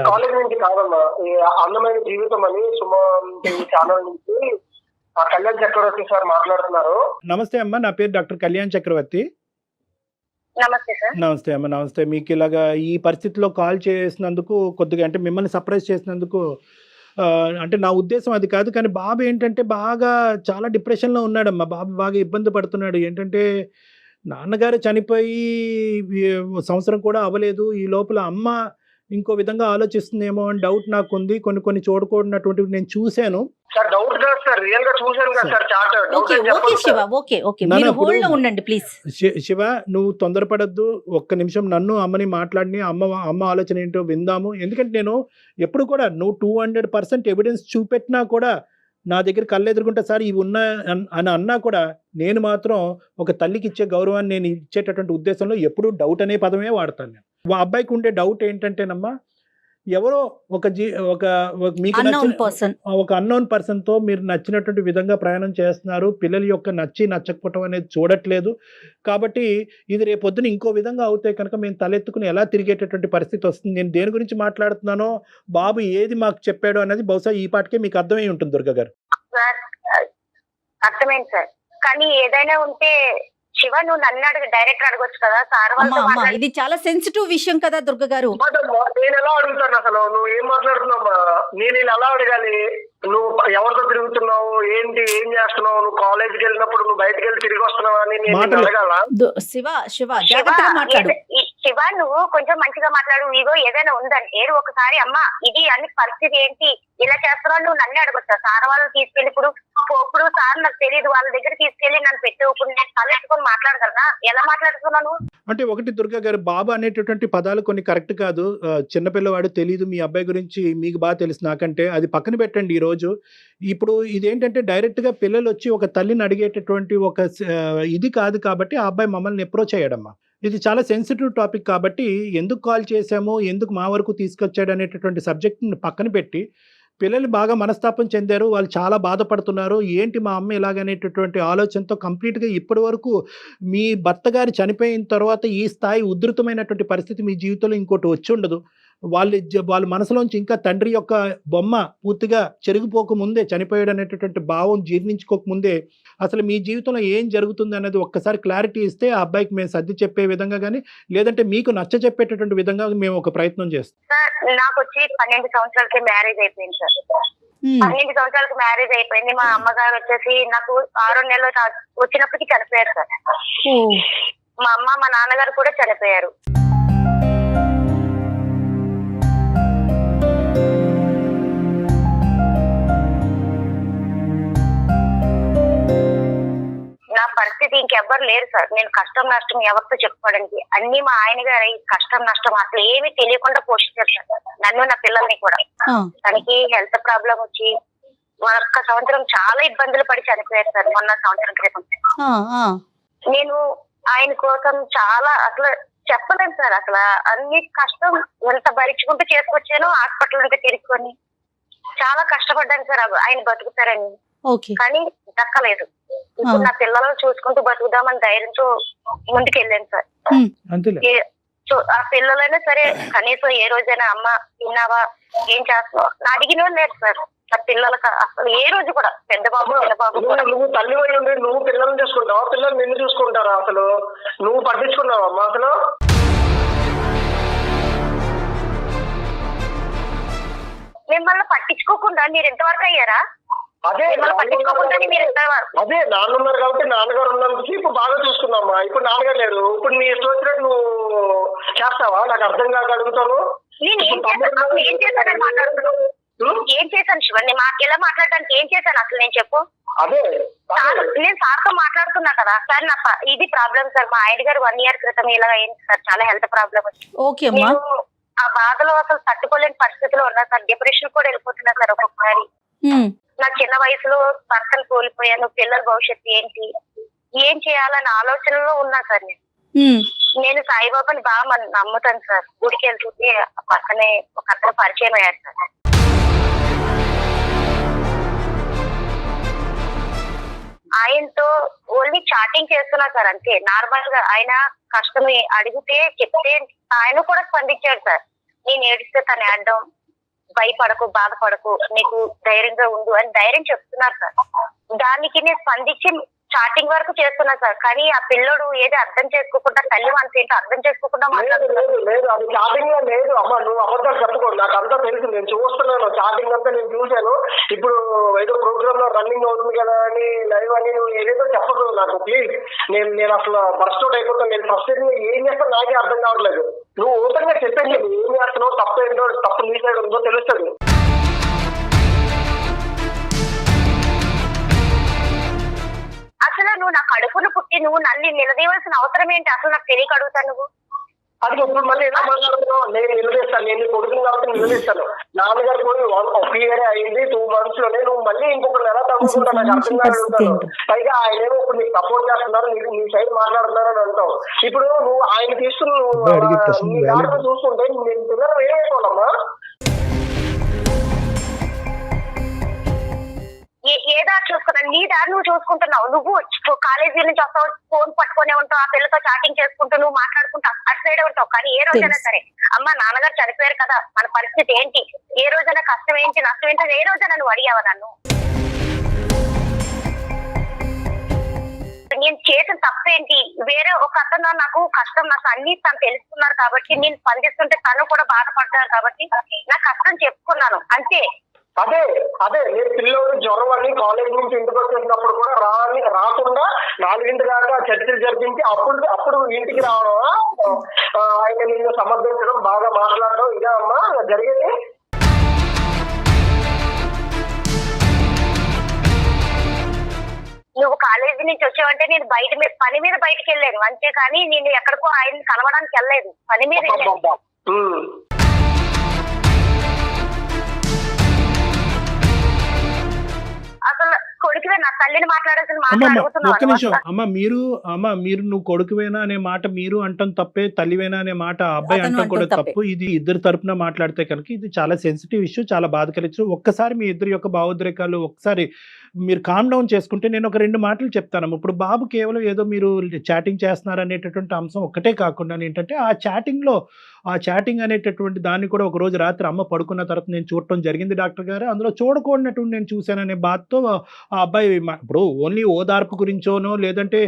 D: కాలేజ్ నుంచి కాదమ్మా, ఈ అందమైన జీవితం అని సుమన్ ఛానల్ నుంచి ఆ కళ్యాణ్ చక్రవర్తి సార్ మాట్లాడుతున్నారు.
C: నమస్తే అమ్మా, నా పేరు డాక్టర్ కళ్యాణ్ చక్రవర్తి.
E: నమస్తే సార్.
C: నమస్తే అమ్మ, నమస్తే. మీకు ఇలాగా ఈ పరిస్థితిలో కాల్ చేసినందుకు కొద్దిగా, అంటే మిమ్మల్ని సర్ప్రైజ్ చేసినందుకు, అంటే నా ఉద్దేశం అది కాదు, కానీ బాబు ఏంటంటే బాగా చాలా డిప్రెషన్లో ఉన్నాడమ్మా. బాబు బాగా ఇబ్బంది పడుతున్నాడు. ఏంటంటే నాన్నగారు చనిపోయి సంవత్సరం కూడా అవ్వలేదు, ఈ లోపల అమ్మ ఇంకో విధంగా ఆలోచిస్తుందేమో అని డౌట్ నాకు ఉంది. కొన్ని చూడకూడనటువంటివి నేను చూశాను
D: సార్. డౌట్ కాదు సార్, రియల్ గా చూశాను కదా సార్. చార్ట్
B: ఉండండి ప్లీజ్.
C: శివ, నువ్వు తొందరపడద్దు. 1 నిమిషం నన్ను అమ్మని మాట్లాడిని, అమ్మ ఆలోచన ఏంటో విందాము. ఎందుకంటే నేను ఎప్పుడు కూడా నువ్వు 200% ఎవిడెన్స్ చూపెట్టినా కూడా నా దగ్గర కళ్ళెదురుకుంటా సార్ ఇవి ఉన్నా అని అన్నా కూడా నేను మాత్రం ఒక తల్లికి ఇచ్చే గౌరవాన్ని నేను ఇచ్చేటటువంటి ఉద్దేశంలో ఎప్పుడూ డౌట్ అనే పదమే వాడతాను నేను. ఆ అబ్బాయికి ఉండే డౌట్ ఏంటంటేనమ్మా, ఎవరో మీకు ఒక అన్నోన్ పర్సన్తో మీరు నచ్చినటువంటి విధంగా ప్రయాణం చేస్తున్నారు. పిల్లల యొక్క నచ్చకపోవటం అనేది చూడట్లేదు. కాబట్టి ఇది రేపొద్దున ఇంకో విధంగా అవుతే కనుక మేము తలెత్తుకుని ఎలా తిరిగేటటువంటి పరిస్థితి వస్తుంది. నేను దేని గురించి మాట్లాడుతున్నానో, బాబు ఏది మాకు చెప్పాడో అనేది బహుశా ఈ పాటికే మీకు అర్థమై ఉంటుంది దుర్గ గారు.
E: అర్థమైంది సార్, కానీ ఏదైనా ఉంటే శివ నువ్వు నన్ను డైరెక్ట్ అడగొచ్చు కదా సార్.
B: ఇది చాలా సెన్సిటివ్ విషయం కదా దుర్గ గారు.
D: నేను ఎలా అడుగుతాను అసలు? నువ్వు ఏం మాట్లాడుతున్నావా? నేను ఎలా అడగాలి? నువ్వు ఎవరితో తిరుగుతున్నావు, ఏంటి, ఏం చేస్తున్నావు? నువ్వు కాలేజీకి వెళ్ళినప్పుడు నువ్వు బయటకు వెళ్ళి తిరిగి వస్తున్నావు అని నేను అడగాల?
B: శివ జాగ్రత్తగా మాట్లాడు.
E: శివ నువ్వు కొంచెం మంచిగా మాట్లాడు. ఇగో ఏదైనా ఉందంటే ఒకసారి అమ్మ ఇది అన్ని పరిస్థితి ఏంటి ఇలా చేస్తున్నావు నువ్వు నన్ను అడగొచ్చా? సార్ వాళ్ళని తీసుకెళ్ళి ఇప్పుడు సార్ నాకు తెలియదు వాళ్ళ దగ్గర తీసుకెళ్లి నన్ను పెట్టేప్పుడు నేను తలెట్టుకొని మాట్లాడగలనా? ఎలా మాట్లాడుతున్నాను?
C: అంటే ఒకటి దుర్గా గారు, బాబు అనేటటువంటి పదాలు కొన్ని కరెక్ట్ కాదు. చిన్నపిల్లవాడు, తెలియదు. మీ అబ్బాయి గురించి మీకు బాగా తెలుసు నాకంటే. అది పక్కన పెట్టండి. ఈరోజు ఇప్పుడు ఇదేంటంటే డైరెక్ట్గా పిల్లలు వచ్చి ఒక తల్లిని అడిగేటటువంటి ఒక ఇది కాదు. కాబట్టి ఆ అబ్బాయి మమ్మల్ని అప్రోచ్ అయ్యాడమ్మా. ఇది చాలా సెన్సిటివ్ టాపిక్ కాబట్టి ఎందుకు కాల్ చేశాము, ఎందుకు మా వరకు తీసుకొచ్చాడు అనేటటువంటి సబ్జెక్ట్ని పక్కన పెట్టి, పిల్లలు బాగా మనస్తాపం చెందారు, వాళ్ళు చాలా బాధపడుతున్నారు, ఏంటి మా అమ్మ ఇలాగనేటటువంటి ఆలోచనతో కంప్లీట్గా ఇప్పటి వరకు మీ భర్త గారు చనిపోయిన తర్వాత ఈ స్థాయి ఉధృతమైనటువంటి పరిస్థితి మీ జీవితంలో ఇంకోటి వచ్చి ఉండదు. వాళ్ళ మనసులోంచి ఇంకా తండ్రి యొక్క బొమ్మ పూర్తిగా చెరిగిపోకముందే, చనిపోయాడు అనేటటువంటి భావం జీర్ణించుకోకముందే అసలు మీ జీవితంలో ఏం జరుగుతుంది అనేది ఒక్కసారి క్లారిటీ ఇస్తే ఆ అబ్బాయికి మేము సర్ది చెప్పే విధంగా కానీ, లేదంటే మీకు నచ్చ చెప్పేటటువంటి విధంగా మేము ఒక ప్రయత్నం చేస్తాం.
E: నాకు వచ్చి 12 సంవత్సరాలకి మ్యారేజ్ అయిపోయింది సార్. 12 సంవత్సరాలకు మ్యారేజ్ అయిపోయింది. మా అమ్మగారు వచ్చేసి నాకు 6 నెలలు వచ్చినప్పటికీ చనిపోయారు సార్. మా అమ్మ మా నాన్నగారు కూడా చనిపోయారు. నా పరిస్థితి ఇంకెవ్వరు లేరు సార్. నేను కష్టం నష్టం ఎవరితో చెప్పుకోవడానికి అన్ని మా ఆయన గారు కష్టం నష్టం అసలు ఏమి తెలియకుండా పోషించారు సార్ నన్ను, నా పిల్లల్ని కూడా. తనకి హెల్త్ ప్రాబ్లం వచ్చి 1 సంవత్సరం చాలా ఇబ్బందులు పడి చనిపోయారు సార్. మొన్న సంవత్సరం క్రితం నేను ఆయన కోసం చాలా అసలు చెప్పలేను సార్. అసలు అన్ని కష్టం ఎంత భరించుకుంటూ చేసుకొచ్చానో, హాస్పిటల్ అంటే తిరుక్కొని చాలా కష్టపడ్డాను సార్ ఆయన బతుకుతారని. కానీ దక్కలేదు. ఇప్పుడు నా పిల్లలను చూసుకుంటూ బతుకుదామని ధైర్యంతో ముందుకెళ్ళాను సార్. ఆ పిల్లలైనా సరే కనీసం ఏ రోజైనా అమ్మ తిన్నావా, ఏం చేస్తున్నావు నా అడిగిన వాళ్ళు లేరు సార్. నా పిల్లలకు అసలు ఏ రోజు కూడా, పెద్ద బాబు చిన్న బాబు.
D: నువ్వు తల్లి వల్ల ఉండి నువ్వు పిల్లల్ని చూసుకుంటావా? పిల్లలు నిన్ను చూసుకుంటారా? అసలు నువ్వు పట్టించుకున్నావమ్మా? అసలు
E: మిమ్మల్ని పట్టించుకోకుండా మీరు ఎంతవరకు అయ్యారా?
D: అదే
E: మిమ్మల్ని పట్టించుకోకుండానే మీరు ఎంతవరకు?
D: అదే నాన్న ఉన్నారు కాబట్టి నాన్నగారు ఉన్నందుకు ఇప్పుడు బాగా చూసుకున్నామ్మా. ఇప్పుడు నాన్నగారు లేరు, ఇప్పుడు నీ ఇష్టం వచ్చినట్టు నువ్వు చేస్తావా? నాకు అర్థం కాక అడుగుతాను.
E: నేను ఏం చేశానని మాట్లాడుతున్నాను? ఏం చేశాను శివన్? నేను ఎలా మాట్లాడడానికి ఏం చేశాను అసలు నేను చెప్పు?
D: అదే
E: నేను సార్తో మాట్లాడుతున్నా కదా సార్, నా ఇది ప్రాబ్లం సార్. మా ఆయన గారు 1 year క్రితం ఇలా అయింది సార్, చాలా హెల్త్ ప్రాబ్లం వచ్చింది.
B: ఓకే అమ్మా.
E: నేను ఆ బాధలో అసలు తట్టుకోలేని పరిస్థితిలో ఉన్నా సార్. డిప్రెషన్ కూడా వెళ్ళిపోతున్నా సార్ ఒక్కొక్కసారి. నా చిన్న వయసులో భర్తలు కోల్పోయాను, పిల్లల భవిష్యత్తు ఏంటి, ఏం చేయాలన్న ఆలోచనలో ఉన్నా సార్. నేను సాయిబాబాని బాగా నమ్ముతాను సార్. గుడికి వెళ్తుంటే పక్కనే ఒక అతను పరిచయం అయ్యారు సార్. ఆయనతో ఓన్లీ చాటింగ్ చేస్తున్నా సార్, అంతే. నార్మల్ గా ఆయన కష్టం అడిగితే చెప్తే ఆయన కూడా స్పందించాడు సార్. నేను ఏడిస్తే తను ఏడడం, భయపడకు, బాధపడకు, నీకు ధైర్యంగా ఉండు అని ధైర్యం చెప్తున్నారు సార్. దానికి నేను స్పందించి చాటింగ్ వరకు చేస్తున్నా సార్. కానీ ఆ పిల్లడు ఏదో అర్థం చేసుకోకుండా, తల్లి మనసు ఏంటో అర్థం చేసుకోకుండా మాట్లాడుతున్నాడు.
D: లేదు, అది చాటింగ్ లో లేదు అమ్మా. నువ్వు అబద్ధాలు చెప్పుకోండి, నాకు అంతా తెలుసు. నేను చూస్తున్నాను, చాటింగ్ అంతా నేను చూశాను. ఇప్పుడు ఏదో ప్రోగ్రామ్ లో రన్నింగ్ అవుతుంది కదా అని లైవ్ అని నువ్వు ఏదేదో చెప్పదు నాకు, ప్లీజ్. నేను అసలు బర్స్ట్ అవుట్ అయిపోతాను. నేను ఫస్ట్ ఏం చేస్తాను నాకే అర్థం కావట్లేదు. నువ్వు ఓపెన్ గా చెప్పేసి ఏం చేస్తున్నావు, తప్పు ఏంటో, తప్పు నీ సైడ్ ఉందో తెలుస్తుంది.
E: అసలు నువ్వు నా కడుపును పుట్టి నువ్వు నన్ను నిలదీయవలసిన అవసరం ఏంటి అసలు నాకు తెలియక అడుగుతాను. నువ్వు
D: అది ఇప్పుడు మళ్ళీ ఎలా మాట్లాడుతున్నావు? నేను నిలదీస్తాను, నేను కొడుకుని కాబట్టి నిలదీస్తాను. నాన్నగారు పోయి 1 year అయింది, 2 months లోనే నువ్వు మళ్ళీ ఇంకొకరు ఎలా తగ్గుకుంటా నాకు అర్థం కాదు. పైగా ఆయన ఏమో ఇప్పుడు నీకు సపోర్ట్ చేస్తున్నారు, నీ సైడ్ మాట్లాడుతున్నారు అని అంటావు. ఇప్పుడు నువ్వు ఆయన తీసుకుని నీ దాంట్లో చూసుకుంటే నేను పిల్లలు ఏమైపోవాలమ్మా?
E: ఏ దారి చూసుకున్నావు? నీ దారి నువ్వు చూసుకుంటున్నావు. నువ్వు కాలేజీ నుంచి వస్తావు, ఫోన్ పట్టుకునే ఉంటావు, ఆ పిల్లతో చాటింగ్ చేసుకుంటూ నువ్వు మాట్లాడుకుంటూ అటు సైడ్ ఉంటావు. కానీ ఏ రోజైనా సరే అమ్మ నాన్నగారు చనిపోయారు కదా, మన పరిస్థితి ఏంటి, ఏ రోజైనా కష్టం ఏంటి, నష్టం ఏంటి, ఏ రోజైనా నువ్వు అడిగావా నన్ను? నేను చేసిన తప్పేంటి? వేరే ఒక అతను నాకు కష్టం నష్టం అన్ని తను తెలుసుకున్నారు కాబట్టి నేను స్పందిస్తుంటే తను కూడా బాధపడ్డారు కాబట్టి నా కష్టం చెప్పుకున్నాను, అంతే.
D: అదే నేను పిల్లలు జ్వరం అని కాలేజ్ నుంచి ఇంటికి వచ్చేసినప్పుడు కూడా రాకుండా 4 దాకా చర్చలు జరిపించి అప్పుడు ఇంటికి రావడం, ఆయన నిన్ను సమర్థించడం, బాగా మాట్లాడడం, ఇదే అమ్మా జరిగేది.
E: నువ్వు కాలేజీ నుంచి వచ్చావంటే నేను పని మీద బయటకు వెళ్ళాను అంతేకాని నేను ఎక్కడికో ఆయన్ని కలవడానికి వెళ్ళలేదు, పని మీద వెళ్ళాను. అసలు కొడుకువే నా తల్లిని మాట్లాడాల్సిన
C: ఒక్క నిమిషం అమ్మ, మీరు నువ్వు కొడుకువేనా అనే మాట మీరు అంటాం తప్పే, తల్లివేనా అనే మాట అబ్బాయి అంటాం కూడా తప్పు. ఇది ఇద్దరు తరపున మాట్లాడితే కనుక ఇది చాలా సెన్సిటివ్ ఇష్యూ, చాలా బాధ కలిగించు. ఒక్కసారి మీ ఇద్దరి యొక్క భావోద్రేకాలు ఒకసారి మీరు కామ్ డౌన్ చేసుకుంటే నేను ఒక 2 మాటలు చెప్తాను. ఇప్పుడు బాబు కేవలం ఏదో మీరు చాటింగ్ చేస్తున్నారు అనేటటువంటి అంశం ఒక్కటే కాకుండా ఏంటంటే ఆ చాటింగ్ అనేటటువంటి దాన్ని కూడా ఒక రోజు రాత్రి అమ్మ పడుకున్న తర్వాత నేను చూడటం జరిగింది డాక్టర్ గారు. అందులో చూడకూడనటువంటి నేను చూశాననే బాధతో ఆ అబ్బాయి ఇప్పుడు ఓన్లీ ఓదార్పు గురించోనో లేదంటే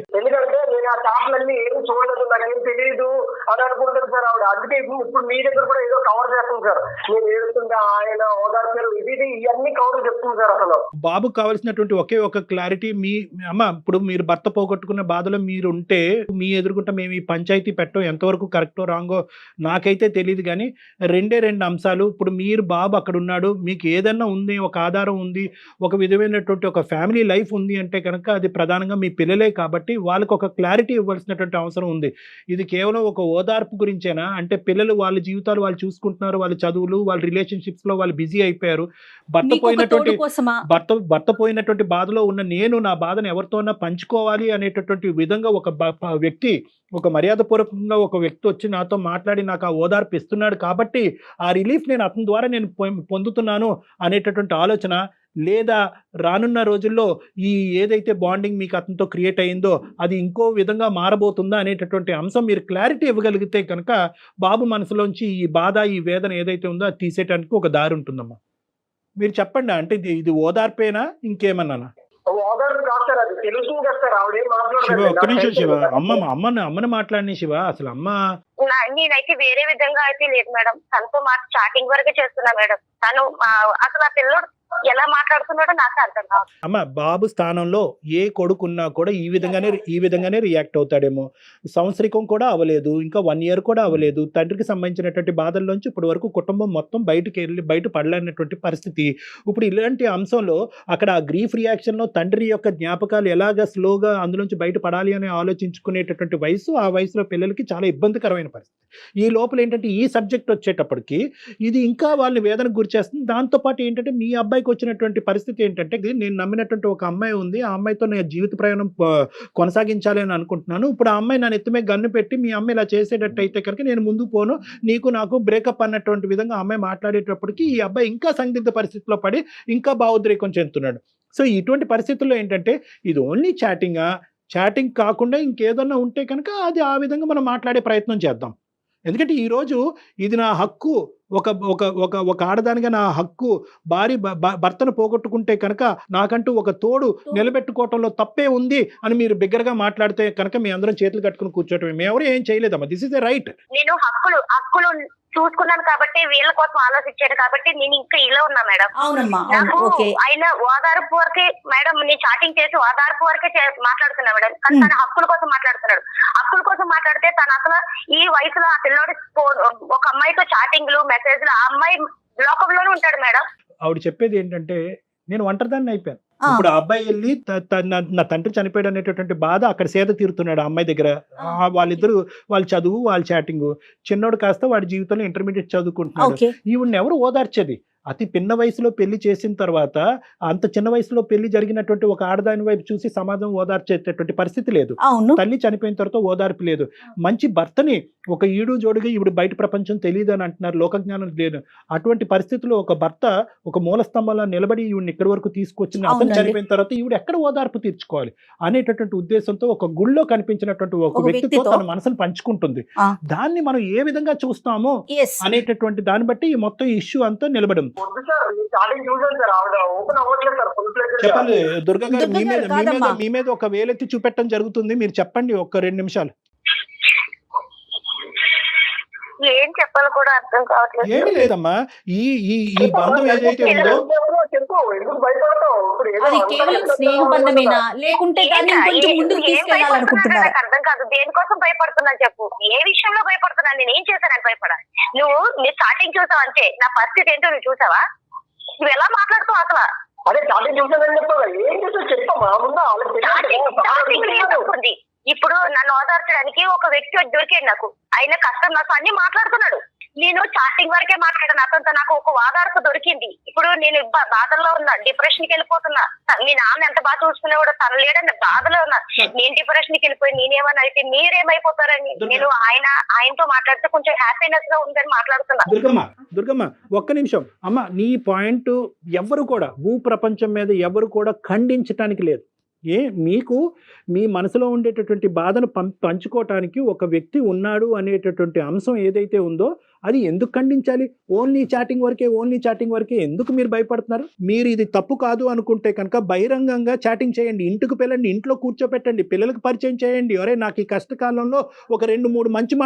D: ఆ చాట్లన్నీ ఏం చూడలేదు, నాకేం తెలియదు అని అనుకుంటారు సార్ ఆవిడ. అందుకే ఇప్పుడు మీ దగ్గర కూడా ఏదో కవర్ చేస్తుంది సార్. నేను ఏడుస్తుంటే ఆయన ఓదార్చారు, ఇది ఇవన్నీ కవర్ చెప్తుంది సార్. అసలు
C: బాబుకు కావాల్సినటువంటి ఒకే ఒక క్లారిటీ, మీ అమ్మ ఇప్పుడు మీరు భర్త పోగొట్టుకున్న బాధలో మీరు ఉంటే మీ ఎదుర్కొంటే మేము ఈ పంచాయతీ పెట్టడం ఎంతవరకు కరెక్టో రాంగో నాకైతే తెలియదు. కానీ 2 అంశాలు. ఇప్పుడు మీరు బాబు అక్కడ ఉన్నాడు, మీకు ఏదన్నా ఉంది, ఒక ఆధారం ఉంది, ఒక విధమైనటువంటి ఒక ఫ్యామిలీ లైఫ్ ఉంది అంటే కనుక అది ప్రధానంగా మీ పిల్లలే కాబట్టి వాళ్ళకి ఒక క్లారిటీ ఇవ్వాల్సినటువంటి అవసరం ఉంది. ఇది కేవలం ఒక ఓదార్పు గురించేనా అంటే పిల్లలు వాళ్ళ జీవితాలు వాళ్ళు చూసుకుంటున్నారు, వాళ్ళ చదువులు, వాళ్ళ రిలేషన్షిప్స్ లో వాళ్ళు బిజీ అయిపోయారు. భర్త పోయినటువంటి బాధలో ఉన్న నేను నా బాధను ఎవరితోనా పంచుకోవాలి అనేటటువంటి విధంగా ఒక మర్యాదపూర్వకంగా ఒక వ్యక్తి వచ్చి నాతో మాట్లాడి నాకు ఆ ఓదార్పు ఇస్తున్నాడు కాబట్టి ఆ రిలీఫ్ నేను అతని ద్వారా నేను పొందుతున్నాను అనేటటువంటి ఆలోచన, లేదా రానున్న రోజుల్లో ఈ ఏదైతే బాండింగ్ మీకు అతనితో క్రియేట్ అయిందో అది ఇంకో విధంగా మారబోతుందా అనేటటువంటి అంశం మీరు క్లారిటీ ఇవ్వగలిగితే కనుక బాబు మనసులోంచి ఈ బాధ, ఈ వేదన ఏదైతే ఉందో అది తీసేయడానికి ఒక దారి ఉంటుందమ్మా. మీరు చెప్పండి, అంటే ఇది ఓదార్పేనా ఇంకేమన్నా?
D: తెలుసు కదా సార్, ఆవిడ
C: శివ ఒక్క నిమిషం శివ, అమ్మని మాట్లాడిన శివ, అసలు అమ్మ
E: నేనైతే వేరే విధంగా అయితే లేదు మేడం. తనతో చాటింగ్ వరకే చేస్తున్నా మేడం. తను అసలు ఆ పిల్లడు ఎలా మాట్లాడుతున్నాడో నాకు అర్థం కాదు.
C: అమ్మ బాబు స్థానంలో ఏ కొడుకున్నా కూడా ఈ విధంగానే రియాక్ట్ అవుతాడేమో. సంవత్సరికం కూడా అవ్వలేదు, ఇంకా 1 year కూడా అవ్వలేదు. తండ్రికి సంబంధించినటువంటి బాధల్లోంచి ఇప్పటి వరకు కుటుంబం మొత్తం బయట పడలేనటువంటి పరిస్థితి. ఇప్పుడు ఇలాంటి అంశంలో అక్కడ ఆ గ్రీఫ్ రియాక్షన్లో తండ్రి యొక్క జ్ఞాపకాలు ఎలాగా స్లోగా అందులోంచి బయటపడాలి అని ఆలోచించుకునేటటువంటి వయసు, ఆ వయసులో పిల్లలకి చాలా ఇబ్బందికరమైన పరిస్థితి. ఈ లోపల ఏంటంటే ఈ సబ్జెక్ట్ వచ్చేటప్పటికి ఇది ఇంకా వాళ్ళని వేదనకు గురి చేస్తుంది. దాంతోపాటు ఏంటంటే మీ అబ్బాయికి వచ్చినటువంటి పరిస్థితి ఏంటంటే, నేను నమ్మినటువంటి ఒక అమ్మాయి ఉంది, ఆ అమ్మాయితో నేను జీవిత ప్రయాణం కొనసాగించాలి అని అనుకుంటున్నాను. ఇప్పుడు ఆ అమ్మాయి నా నెత్తిమే గన్ను పెట్టి మీ అమ్మాయి ఇలా చేసేటట్టు అయితే కనుక నేను ముందుకు పోను, నీకు నాకు బ్రేకప్ అన్నటువంటి విధంగా ఆ అమ్మాయి మాట్లాడేటప్పటికి ఈ అబ్బాయి ఇంకా సందిగ్ధ పరిస్థితిలో పడి ఇంకా భావోద్రేకం చెందుతున్నాడు. సో ఇటువంటి పరిస్థితుల్లో ఏంటంటే ఇది ఓన్లీ చాటింగ్ కాకుండా ఇంకేదన్నా ఉంటే కనుక అది ఆ విధంగా మనం మాట్లాడే ప్రయత్నం చేద్దాం. ఎందుకంటే ఈరోజు ఇది నా హక్కు, ఒక ఆడదానిగా నా హక్కు, భర్తను పోగొట్టుకుంటే కనుక నాకంటూ ఒక తోడు నిలబెట్టుకోవటంలో తప్పే ఉంది అని మీరు బిగ్గరగా మాట్లాడితే కనుక మీ అందరం చేతులు కట్టుకుని కూర్చోటమే. మేమెవరూ ఏం చేయలేదమ్మా. This is a right.
E: నేను హక్కులు చూసుకున్నాను కాబట్టి, వీళ్ళ కోసం ఆలోచించాను కాబట్టి నేను ఇంకా ఇలా ఉన్నా మేడం.
B: అవునమ్మా.
E: ఆయన ఓదార్పు వరకే మేడం, నేను చాటింగ్ చేసి ఓదార్పు వరకే మాట్లాడుతున్నా మేడం. కానీ తన హక్కుల కోసం మాట్లాడుతున్నాడు. హక్కుల కోసం మాట్లాడితే తను అసలు ఈ వయసులో ఆ పిల్లోడు ఒక అమ్మాయితో చాటింగ్లు మెసేజ్లు, ఆ అమ్మాయి లోకంలోనే ఉంటాడు మేడం.
C: ఆవిడ చెప్పేది ఏంటంటే నేను ఒంటరిదాన్ని అయిపోయాను. ఇప్పుడు ఆ అబ్బాయి వెళ్ళి నా తండ్రి చనిపోయాడు అనేటటువంటి బాధ అక్కడ సేద తీరుతున్నాడు ఆ అమ్మాయి దగ్గర. వాళ్ళ చదువు, వాళ్ళ చాటింగ్. చిన్నోడు కాస్త వాడి జీవితంలో ఇంటర్మీడియట్ చదువుకుంటున్నాడు. ఈవిడ్ని ఎవరు ఓదార్చేది? అతి పిన్న వయసులో పెళ్లి చేసిన తర్వాత అంత చిన్న వయసులో పెళ్లి జరిగినటువంటి ఒక ఆడదాని వైపు చూసి సమాజం ఓదార్చేటటువంటి పరిస్థితి లేదు. తల్లి చనిపోయిన తర్వాత ఓదార్పు లేదు. మంచి భర్తని ఒక ఈడు జోడుగా ఇప్పుడు బయట ప్రపంచం తెలియదు అని అంటున్నారు, లోకజ్ఞానం లేదు. అటువంటి పరిస్థితుల్లో ఒక భర్త ఒక మూల స్తంభంలో నిలబడి ఈవిడిని ఇక్కడి వరకు తీసుకొచ్చిన అతను చనిపోయిన తర్వాత ఈవిడ ఎక్కడ ఓదార్పు తీర్చుకోవాలి అనేటటువంటి ఉద్దేశంతో ఒక గుళ్ళో కనిపించినటువంటి ఒక వ్యక్తితో తన మనసును పంచుకుంటుంది. దాన్ని మనం ఏ విధంగా చూస్తామో అనేటటువంటి దాన్ని బట్టి ఈ మొత్తం ఇష్యూ అంతా నిలబడింది. చెప్పండి దుర్గా గారు, మీ మీద ఒక వేలెత్తి చూపెట్టడం జరుగుతుంది. మీరు చెప్పండి ఒక 2 నిమిషాలు.
E: ఏం చెప్పాలి కూడా అర్థం కావట్లేదు.
C: ఏమీ లేదమ్మా, ఈ బంధం ఏదైతే ఉందో
B: అది కేవలం స్నేహ బంధమేనా, లేకుంటే దాన్ని కొంచెం ముందుకు తీసుకెళ్లాలనుకుంటున్నారా?
E: అర్థం కాదు. దేనికోసం భయపడుతున్నా చెప్పు. ఏ విషయంలో భయపడుతున్నా? నేను ఏం చేశానని భయపడా? నీ స్టార్టింగ్ చూసావు అంతే. నా పరిస్థితి ఏంటో నువ్వు చూసావా? నువ్వు ఎలా మాట్లాడుతావు అసలు?
D: అదే స్టార్టింగ్ చూసానని చెప్పా. ఏం చేసావు చెప్పమ్మా.
E: ఇప్పుడు నన్ను ఓదార్చడానికి ఒక వ్యక్తి దొరికాడు నాకు. ఆయన కష్టం నాకు అన్ని మాట్లాడుతున్నాడు. నేను చాటింగ్ వరకే మాట్లాడాను అతనితో. నాకు ఒక ఓదార్పు దొరికింది. ఇప్పుడు నేను బాధల్లో ఉన్నా, డిప్రెషన్ కి వెళ్ళిపోతున్నా. మీ నాన్న ఎంత బాగా చూసుకునేవాడు, తను లేడని బాధలో ఉన్నా. నేను డిప్రెషన్ కి వెళ్ళిపోయి నేనేమన్నా అయితే మీరేమైపోతారని నేను ఆయనతో మాట్లాడితే కొంచెం హ్యాపీనెస్ గా ఉందని మాట్లాడుతున్నా.
C: దుర్గమ్మ ఒక్క నిమిషం అమ్మ. నీ పాయింట్ ఎవరు కూడా భూ ప్రపంచం మీద ఎవరు కూడా ఖండించటానికి లేదు. మీకు మీ మనసులో ఉండేటటువంటి బాధను పంచుకోవటానికి ఒక వ్యక్తి ఉన్నాడు అనేటటువంటి అంశం ఏదైతే ఉందో అది ఎందుకు ఖండించాలి? ఓన్లీ చాటింగ్ వరకే ఎందుకు మీరు భయపడుతున్నారు? మీరు ఇది తప్పు కాదు అనుకుంటే కనుక బహిరంగంగా చాటింగ్ చేయండి. ఇంటికి పిల్లల్ని ఇంట్లో కూర్చోపెట్టండి, పిల్లలకు పరిచయం చేయండి. ఒరే నాకు ఈ కష్టకాలంలో ఒక 2-3 మంచి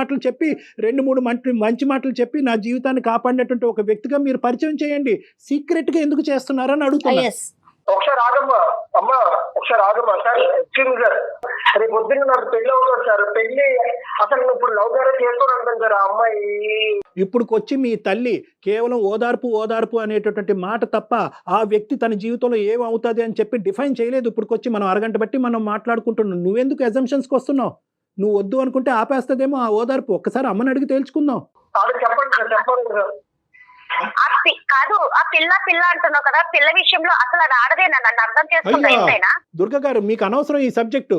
C: మాటలు చెప్పి నా జీవితాన్ని కాపాడినటువంటి ఒక వ్యక్తిగా మీరు పరిచయం చేయండి. సీక్రెట్గా ఎందుకు చేస్తున్నారని అడుగుతున్నా.
D: ఒకసారి ఆగమ్మా సార్. ఎక్స్క్యూజ్ సార్, రేపు పొద్దున్న నాకు పెళ్లి అవుతుంది సార్. పెళ్లి అసలు ఇప్పుడు లవ్ మ్యారేజ్ చేసుకోవడం సార్. ఆ అమ్మాయి
C: ఇప్పుడుకొచ్చి మీ తల్లి కేవలం ఓదార్పు అనేటటువంటి మాట తప్ప ఆ వ్యక్తి తన జీవితంలో ఏమవుతుంది అని చెప్పి డిఫైన్ చేయలేదు. ఇప్పుడుకొచ్చి మనం అరగంట బట్టి మనం మాట్లాడుకుంటున్నాం. నువ్వెందుకు అజంప్షన్స్కి వస్తున్నావు? నువ్వు వద్దు అనుకుంటే ఆపేస్తుందేమో ఆ ఓదార్పు. ఒక్కసారి అమ్మని అడిగి తేల్చుకుందాం.
D: చెప్పండి సార్.
E: కాదు, ఆ పిల్ల అంటున్నావు కదా, పిల్ల విషయంలో అసలు అది ఆడదేనా? నన్ను అర్థం చేసుకుంటా.
C: దుర్గా గారు మీకు అనవసరం ఈ సబ్జెక్టు.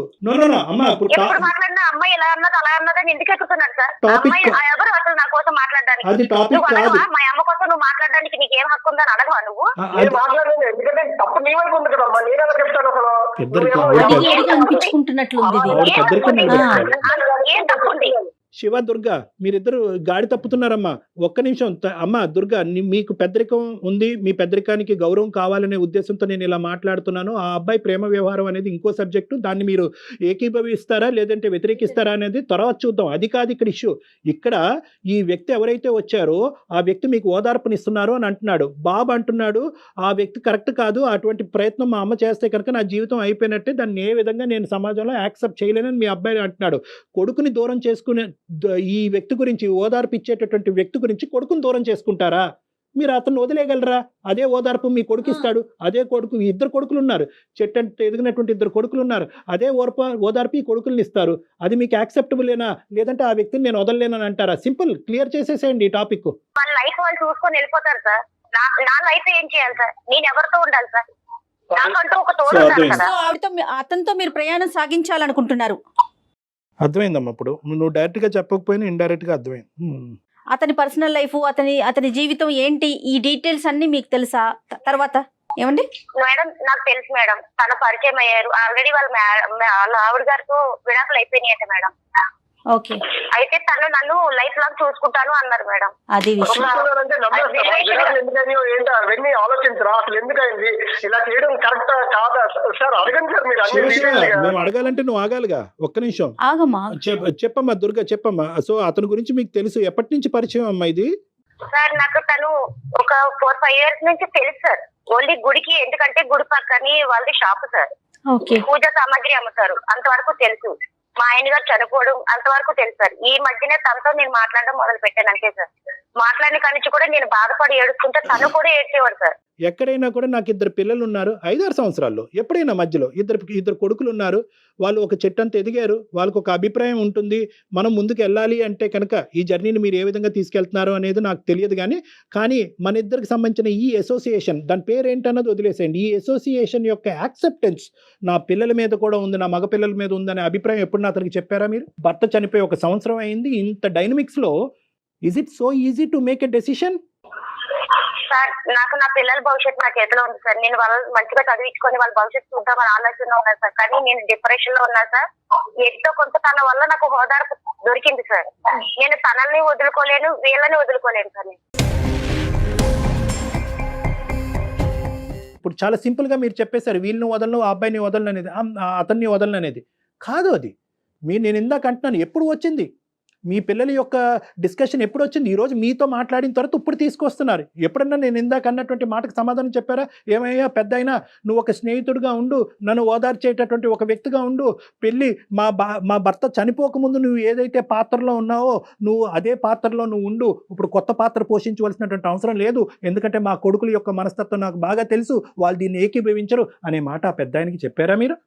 E: ఎప్పుడు మాట్లాడినా అమ్మాయి ఎలా అన్నది అలా అన్నదని ఎందుకు ఎక్కుతున్నాడు సార్? అమ్మాయి ఎవరు అసలు నా కోసం మాట్లాడడానికి? మా అమ్మ కోసం నువ్వు మాట్లాడడానికి నీకేం హక్కు ఉందని అడగవా నువ్వు?
D: ఎందుకంటే తప్పు నీ వైపు ఉంది కదమ్మా. నేను ఎలా చెప్తాను అసలు?
B: అనిపించుకుంటున్నట్లుంది.
E: ఏం తప్పుంది?
C: శివ దుర్గా మీరిద్దరు గాడి తప్పుతున్నారమ్మా. ఒక్క నిమిషం అమ్మా దుర్గా, మీకు పెద్దరికం ఉంది, మీ పెద్దరికానికి గౌరవం కావాలనే ఉద్దేశంతో నేను ఇలా మాట్లాడుతున్నాను. ఆ అబ్బాయి ప్రేమ వ్యవహారం అనేది ఇంకో సబ్జెక్టు, దాన్ని మీరు ఏకీభవిస్తారా లేదంటే వ్యతిరేకిస్తారా అనేది తర్వాత చూద్దాం. అది కాదు ఇక్కడ ఇష్యూ. ఇక్కడ ఈ వ్యక్తి ఎవరైతే వచ్చారో ఆ వ్యక్తి మీకు ఓదార్పునిస్తున్నారు అని అంటున్నాడు. బాబు అంటున్నాడు ఆ వ్యక్తి కరెక్ట్ కాదు, అటువంటి ప్రయత్నం మా అమ్మ చేస్తే కనుక నా జీవితం అయిపోయినట్టే, దాన్ని ఏ విధంగా నేను సమాజంలో యాక్సెప్ట్ చేయలేనని మీ అబ్బాయి అంటున్నాడు. కొడుకుని దూరం చేసుకునే ఈ వ్యక్తి గురించి, ఓదార్పు ఇచ్చేటటువంటి వ్యక్తి గురించి కొడుకుని దూరం చేసుకుంటారా? మీరు అతను వదిలేయగలరా? అదే ఓదార్పు మీ కొడుకు ఇస్తాడు. అదే కొడుకు, ఇద్దరు కొడుకులు ఉన్నారు, చెట్టంటే ఎదిగినటువంటి ఇద్దరు కొడుకులు ఉన్నారు, అదే ఓదార్పు ఈ కొడుకుల్ని ఇస్తారు. అది మీకు యాక్సెప్టబులేనా? లేదంటే ఆ వ్యక్తిని నేను వదలలేనని అంటారా? సింపుల్, క్లియర్ చేసేసేయండి ఈ టాపిక్.
E: వాళ్ళ లైఫ్ వాళ్ళు చూసుకొని వెళ్ళిపోతారు సార్. నా లైఫ్ ఏం చేయాలి సార్? నేను ఎవరితో ఉండాలి సార్? నాకంటూ ఒక తోడు ఉండాలి కదా.
B: అతనితో మీరు ప్రయాణం సాగించాలనుకుంటున్నారు.
C: అర్థమైందమ్మా. ఇప్పుడు నువ్వు డైరెక్ట్ గా చెప్పకపోయినా ఇండైరెక్ట్ గా అర్థమైంది.
B: అతని పర్సనల్ లైఫ్, అతని జీవితం ఏంటి, ఈ డీటెయిల్స్ అన్ని మీకు తెలుసా? తర్వాత ఏమండి
E: మేడం, నాకు తెలుసు మేడం. తన పరిచయం అయ్యారు ఆల్రెడీ. వాళ్ళ ఆవిడ గారితో విడాకులు అయిపోయినాయట మేడం.
B: ఓకే.
E: అయితే తను నన్ను లైఫ్ లాంగ్ చూసుకుంటాను అన్నారు మేడం.
B: అది విషయం.
D: ఏంటో అవన్నీ ఆలోచించరా? అసలు ఎందుకైంది ఇలా చేయడం? కరెక్ట్ కాదా సార్? అడగండి సార్ మీరు.
C: మేము అడగాలంటే నువ్వు ఆగాలిగా. ఒక్క నిమిషం
B: ఆగమ్మా.
C: చెప్పమ్మా దుర్గా, చెప్పమ్మా. సో అతని గురించి మీకు తెలుసు, ఎప్పటి నుంచి పరిచయం అమ్మా ఇది?
E: సార్ నాకు తను ఒక 4-5 years నుంచి తెలుసు సార్. ఓన్లీ గుడికి, ఎందుకంటే గుడి పక్కని వాళ్ళది షాప్ సార్.
B: ఓకే.
E: పూజ సామాగ్రి అమ్ముతారు, అంతవరకు తెలుసు. మా ఆయన గారు చనిపోవడం అంతవరకు తెలుసు సార్. ఈ మధ్యనే తనతో నేను మాట్లాడడం మొదలు పెట్టాను అంతే సార్. మాట్లాడిన కాడి నుంచి కూడా నేను బాధపడి ఏడుస్తుంటే తను కూడా ఏడ్చేవాడు సార్.
C: ఎక్కడైనా కూడా నాకు 2 పిల్లలు ఉన్నారు 5-6 సంవత్సరాల్లో, ఎప్పుడైనా మధ్యలో ఇద్దరు కొడుకులు ఉన్నారు, వాళ్ళు ఒక చెట్టంత ఎదిగారు, వాళ్ళకు ఒక అభిప్రాయం ఉంటుంది, మనం ముందుకు వెళ్ళాలి అంటే కనుక ఈ జర్నీని మీరు ఏ విధంగా తీసుకెళ్తున్నారు అనేది నాకు తెలియదు. కానీ మన ఇద్దరికి సంబంధించిన ఈ అసోసియేషన్, దాని పేరు ఏంటన్నది వదిలేసేయండి. ఈ అసోసియేషన్ యొక్క యాక్సెప్టెన్స్ నా పిల్లల మీద కూడా ఉంది, నా మగ పిల్లల మీద ఉందనే అభిప్రాయం ఎప్పుడు అతనికి చెప్పారా మీరు? భర్త చనిపోయి 1 సంవత్సరం అయింది. ఇంత డైనమిక్స్లో is it so easy to make a decision?
E: Sir నాకు నా పిల్లల భవిష్యత్తు నా చేతిలో ఉంది సార్. నేను వాళ్ళు మంచిగా చదివించుకొని వాళ్ళ భవిష్యత్తు చూద్దామని ఆలోచన ఉన్నా సార్. కానీ నేను డిప్రెషన్ లో ఉన్నా సార్. ఎంతో కొంత తన వల్ల నాకు హోదార్పు దొరికింది సార్. నేను తనల్ని వదులుకోలేను, వీళ్ళని వదులుకోలేను సార్.
C: ఇప్పుడు చాలా సింపుల్గా మీరు చెప్పేశారు, వీళ్ళని వదలను, ఆ అబ్బాయిని వదలను అనేది, అతన్ని వదలను అనేది కాదు. అది నేను ఇందాక అంటున్నాను, ఎప్పుడు వచ్చింది మీ పిల్లల యొక్క డిస్కషన్? ఎప్పుడు వచ్చింది? ఈరోజు మీతో మాట్లాడిన తర్వాత ఇప్పుడు తీసుకొస్తున్నారు. ఎప్పుడన్నా నేను ఇందాక అన్నటువంటి మాటకు సమాధానం చెప్పారా? ఏమయ్యా పెద్ద అయినా నువ్వు ఒక స్నేహితుడిగా ఉండు, నన్ను ఓదార్చేటటువంటి ఒక వ్యక్తిగా ఉండు, పెళ్ళి మా భర్త చనిపోకముందు నువ్వు ఏదైతే పాత్రలో ఉన్నావో నువ్వు అదే పాత్రలో నువ్వు ఉండు, ఇప్పుడు కొత్త పాత్ర పోషించవలసినటువంటి అవసరం లేదు, ఎందుకంటే మా కొడుకుల యొక్క మనస్తత్వం నాకు బాగా తెలుసు, వాళ్ళు దీన్ని ఏకీభవించరు అనే మాట ఆ పెద్ద ఆయనకి చెప్పారా మీరు?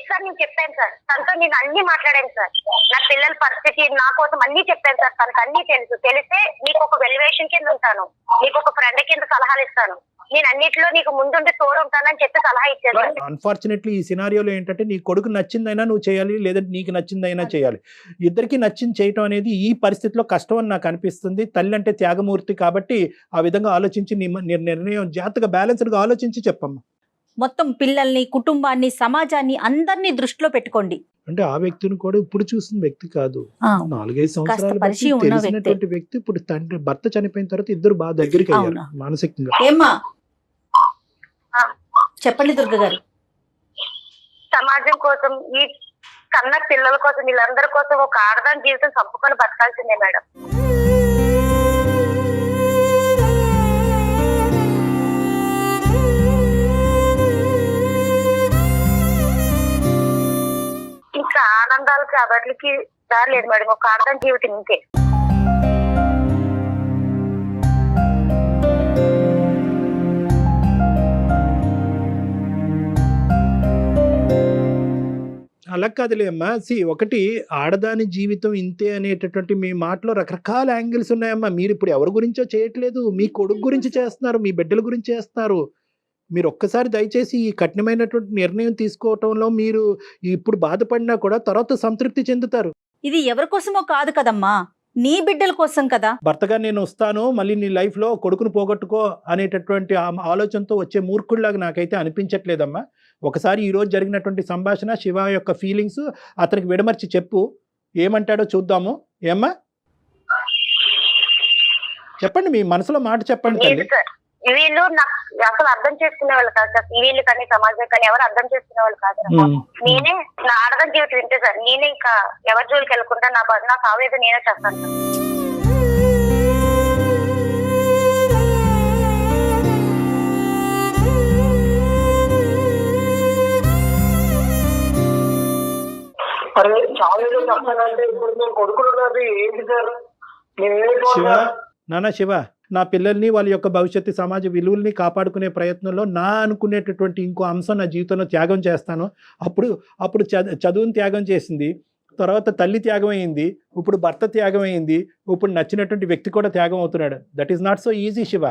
E: సార్ నేను చెప్పాను సార్. తనతో నేను అన్ని మాట్లాడాను సార్. నా పిల్లల పరిస్థితి నా కోసం అన్ని చెప్పాను సార్. తనకు అన్ని తెలుసు. తెలిస్తే నీకు ఒక వెల్యువేషన్ కింద ఉంటాను, నీకు ఒక ఫ్రెండ్ కింద సలహాలు ఇస్తాను, నేను అన్నిట్లో నీకు ముందుండి తోడు ఉంటానని చెప్పి సలహా ఇచ్చాను.
C: అన్ఫార్చునేట్లీ ఈ సినారియోలో ఏంటంటే నీ కొడుకు నచ్చిందైనా నువ్వు చేయాలి, లేదంటే నీకు నచ్చిందైనా చేయాలి. ఇద్దరికి నచ్చింది చేయటం అనేది ఈ పరిస్థితిలో కష్టం అని నాకు అనిపిస్తుంది. తల్లి అంటే త్యాగమూర్తి కాబట్టి ఆ విధంగా ఆలోచించి నిర్ణయం జాగ్రత్తగా బ్యాలెన్స్డ్గా ఆలోచించి చెప్పమ్మా.
B: మొత్తం పిల్లల్ని, కుటుంబాన్ని, సమాజాన్ని అందరినీ దృష్టిలో పెట్టుకోండి.
C: అంటే ఆ వ్యక్తిని కూడా ఇప్పుడు చూసిన వ్యక్తి కాదు, 4-5 సంవత్సరాల
B: పరిచయం ఉన్న
C: తెలిసినటువంటి వ్యక్తి. ఇప్పుడు తండ్రి భర్త చనిపోయిన తర్వాత ఇద్దరు బాగా దగ్గరికి అయ్యారు మానసికంగా.
B: ఏమ్మా చెప్పండి దుర్గ గారు.
E: సమాజం కోసం, ఈ కన్న పిల్లల కోసం, వీళ్ళందరి కోసం ఒక ఆడదాని జీవితం చంపుకొని బతకాల్సిందే మేడం. ఇంకా ఆనందాలకి వాటికి దారి లేదు మేడం. ఒక ఆడదాని జీవితం ఇంకే.
C: అలా కాదులే అమ్మా. ఒకటి ఆడదాని జీవితం ఇంతే అనేటటువంటి మీ మాటలో రకరకాల యాంగిల్స్ ఉన్నాయమ్మా. మీరు ఇప్పుడు ఎవరి గురించో చేయట్లేదు, మీ కొడుకు గురించి చేస్తున్నారు, మీ బిడ్డల గురించి చేస్తున్నారు. మీరు ఒక్కసారి దయచేసి ఈ కఠినమైనటువంటి నిర్ణయం తీసుకోవటంలో మీరు ఇప్పుడు బాధపడినా కూడా తర్వాత సంతృప్తి చెందుతారు.
B: ఇది ఎవరి కోసమో కాదు కదమ్మా, నీ బిడ్డల కోసం కదా.
C: భర్తగా నేను వస్తాను, మళ్ళీ నీ లైఫ్లో కొడుకును పోగొట్టుకో అనేటటువంటి ఆలోచనతో వచ్చే మూర్ఖుడిలాగా నాకైతే అనిపించట్లేదమ్మా. ఒకసారి ఈరోజు జరిగినటువంటి సంభాషణ, శివ యొక్క ఫీలింగ్స్ అతనికి విడమర్చి చెప్పు. ఏమంటాడో చూద్దాము. ఏమ్మా చెప్పండి, మీ మనసులో మాట చెప్పండి తల్లి.
E: లేదు సార్, వీళ్ళు నాకు అసలు అర్థం చేసుకునే వాళ్ళు కాదు సార్. వీళ్ళు కానీ సమాజం కానీ ఎవరు అర్థం చేసుకునే వాళ్ళు కాదు. నేనే నా ఆడదాం జీవితం ఇంతే సార్. నేనే ఇంకా ఎవరి జోలికి వెళ్ళకుండా నాకు ఆవేదన నేనే చేస్తాను సార్.
D: అరే చాలా చెప్తానంటే ఇప్పుడు నేను కొడుకున్నది ఏంటి సార్?
C: శివ, నాన్న శివ, నా పిల్లల్ని వాళ్ళ యొక్క భవిష్యత్తు సమాజ విలువల్ని కాపాడుకునే ప్రయత్నంలో నా అనుకునేటటువంటి ఇంకో అంశం నా జీవితంలో త్యాగం చేస్తాను. అప్పుడు చదువుని త్యాగం చేసింది, తర్వాత తల్లి త్యాగం అయింది, ఇప్పుడు భర్త త్యాగం అయింది, ఇప్పుడు నచ్చినటువంటి వ్యక్తి కూడా త్యాగం అవుతున్నాడు. That is not so easy Shiva.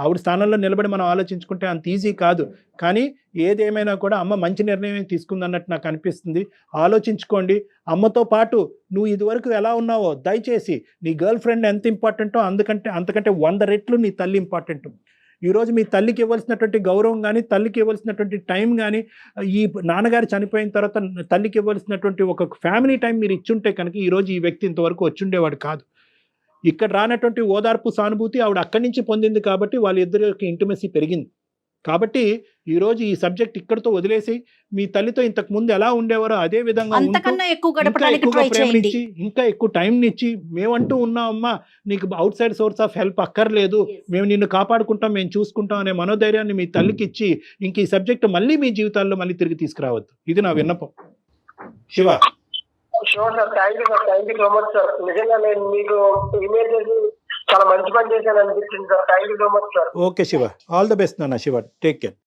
C: ఆవిడ స్థానంలో నిలబడి మనం ఆలోచించుకుంటే అంత ఈజీ కాదు. కానీ ఏదేమైనా కూడా అమ్మ మంచి నిర్ణయం తీసుకుందన్నట్టు నాకు అనిపిస్తుంది. ఆలోచించుకోండి. అమ్మతో పాటు నువ్వు ఇదివరకు ఎలా ఉన్నావో దయచేసి నీ గర్ల్ ఫ్రెండ్ ఎంత ఇంపార్టెంటో అంతకంటే 100 రెట్లు నీ తల్లి ఇంపార్టెంట్. ఈరోజు మీ తల్లికి ఇవ్వాల్సినటువంటి గౌరవం కానీ, తల్లికి ఇవ్వాల్సినటువంటి టైం కానీ, ఈ నాన్నగారు చనిపోయిన తర్వాత తల్లికి ఇవ్వాల్సినటువంటి ఒక ఫ్యామిలీ టైం మీరు ఇచ్చుంటే కనుక ఈరోజు ఈ వ్యక్తి ఇంతవరకు వచ్చుండేవాడు కాదు. ఇక్కడ రానటువంటి ఓదార్పు సానుభూతి ఆవిడ అక్కడి నుంచి పొందింది కాబట్టి వాళ్ళిద్దరి యొక్క ఇంటిమసీ పెరిగింది. కాబట్టి ఈరోజు ఈ సబ్జెక్ట్ ఇక్కడితో వదిలేసి మీ తల్లితో ఇంతకు ముందు ఎలా ఉండేవారో అదే విధంగా
B: అంతకన్నా ఎక్కువ గడపడానికి ట్రై చేయండి.
C: ఇంకా ఎక్కువ టైంనిచ్చి మేమంటూ ఉన్నామమ్మా, నీకు out side source of help అక్కర్లేదు, మేము నిన్ను కాపాడుకుంటాం, మేము చూసుకుంటాం అనే మనోధైర్యాన్ని మీ తల్లికి ఇచ్చి ఇంక ఈ సబ్జెక్ట్ మళ్ళీ మీ జీవితాల్లో మళ్ళీ తిరిగి తీసుకురావద్దు. ఇది నా విన్నపం. Shiva.
D: Sure sir, thank you sir, thank you so much sir. నిజంగా నేను మీకు ఇమేజ్ చేసి చాలా మంచి పని చేశాను అనిపించింది sir. Thank you so much sir.
C: Okay Shiva, all the best నాన్న. Shiva, take care.